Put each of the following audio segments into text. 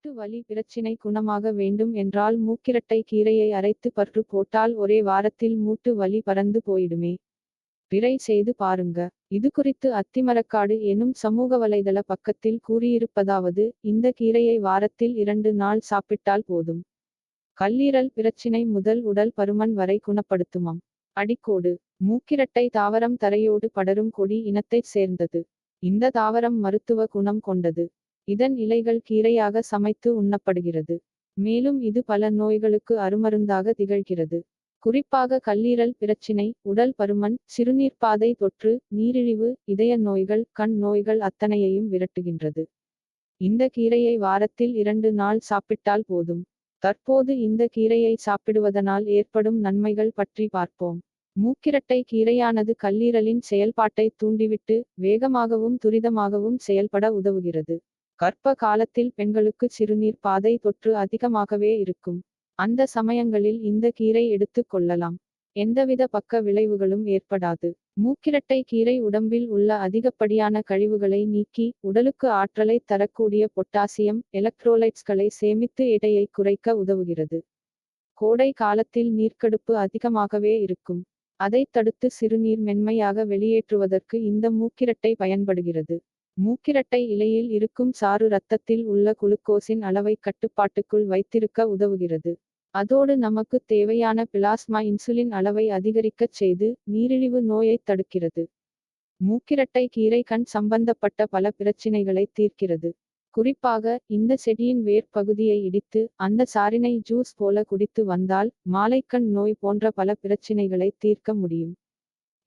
மூட்டு வலி பிரச்சினை குணமாக வேண்டும் என்றால் மூக்கிரட்டை கீரையை அரைத்து பற்று போட்டால் ஒரே வாரத்தில் மூட்டு வலி பறந்து போயிடுமே. ட்ரை செய்து பாருங்க. இது குறித்து அத்திமரக்காடு எனும் சமூக வலைதள பக்கத்தில் கூறியிருப்பதாவது, இந்த கீரையை வாரத்தில் 2 நாள் சாப்பிட்டால் போதும். கல்லீரல் பிரச்சினை முதல் உடல் பருமன் வரை குணப்படுத்துமாம். அடிக்கோடு: மூக்கிரட்டை தாவரம் தரையோடு படரும் கொடி இனத்தைச் சேர்ந்தது. இந்த தாவரம் மருத்துவ குணம் கொண்டது. இதன் இலைகள் கீரையாக சமைத்து உண்ணப்படுகிறது. மேலும் இது பல நோய்களுக்கு அருமருந்தாக திகழ்கிறது. குறிப்பாக கல்லீரல் பிரச்சினை, உடல் பருமன், சிறுநீர்ப்பாதை தொற்று, நீரிழிவு, இதய நோய்கள், கண் நோய்கள் அத்தனையையும் விரட்டுகின்றது. இந்த கீரையை வாரத்தில் 2 நாள் சாப்பிட்டால் போதும். தற்போது இந்த கீரையை சாப்பிடுவதனால் ஏற்படும் நன்மைகள் பற்றி பார்ப்போம். மூக்கிரட்டை கீரையானது கல்லீரலின் செயல்பாட்டை தூண்டிவிட்டு, வேகமாகவும் துரிதமாகவும் செயல்பட உதவுகிறது. கர்ப்ப காலத்தில் பெண்களுக்கு சிறுநீர் பாதை தொற்று அதிகமாகவே இருக்கும். அந்த சமயங்களில் இந்த கீரை எடுத்துக் கொள்ளலாம். எந்தவித பக்க விளைவுகளும் ஏற்படாது. மூக்கிரட்டை கீரை உடம்பில் உள்ள அதிகப்படியான கழிவுகளை நீக்கி, உடலுக்கு ஆற்றலை தரக்கூடிய பொட்டாசியம், எலக்ட்ரோலைட்ஸ்களை சேமித்து எடையை குறைக்க உதவுகிறது. கோடை காலத்தில் நீர்க்கடுப்பு அதிகமாகவே இருக்கும். அதைத் தடுத்து சிறுநீர் மென்மையாக வெளியேற்றுவதற்கு இந்த மூக்கிரட்டை பயன்படுகிறது. மூக்கிரட்டை இலையில் இருக்கும் சாறு இரத்தத்தில் உள்ள குளுக்கோஸின் அளவை கட்டுப்பாட்டுக்குள் வைத்திருக்க உதவுகிறது. அதோடு நமக்கு தேவையான பிளாஸ்மா இன்சுலின் அளவை அதிகரிக்கச் செய்து, நீரிழிவு நோயைத் தடுக்கிறது. மூக்கிரட்டை கீரை கண் சம்பந்தப்பட்ட பல பிரச்சினைகளை தீர்க்கிறது. குறிப்பாக, இந்த செடியின் வேர் பகுதியை இடித்து, அந்த சாறினை ஜூஸ் போல குடித்து வந்தால், மாலைக்கண் நோய் போன்ற பல பிரச்சினைகளை தீர்க்க முடியும்.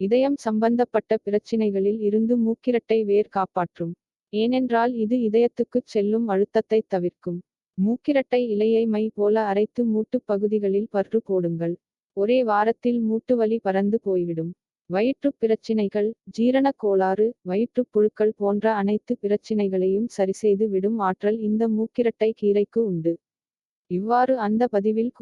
இதயம் சம்பந்தப்பட்ட பிரச்சினைகளில் இருந்து மூக்கிரட்டை வேர் காப்பாற்றும். ஏனென்றால் இது இதயத்துக்குச் செல்லும் அழுத்தத்தை தவிர்க்கும். மூக்கிரட்டை இலையை மை போல அரைத்து மூட்டுப் பகுதிகளில் பற்று போடுங்கள். ஒரே வாரத்தில் மூட்டு வலி பறந்து போய்விடும். வயிற்றுப் பிரச்சினைகள், ஜீரணக் கோளாறு, வயிற்றுப் புழுக்கள் போன்ற அனைத்து பிரச்சினைகளையும் சரிசெய்து விடும் ஆற்றல் இந்த மூக்கிரட்டை கீரைக்கு உண்டு. இவ்வாறு அந்த பதிவில்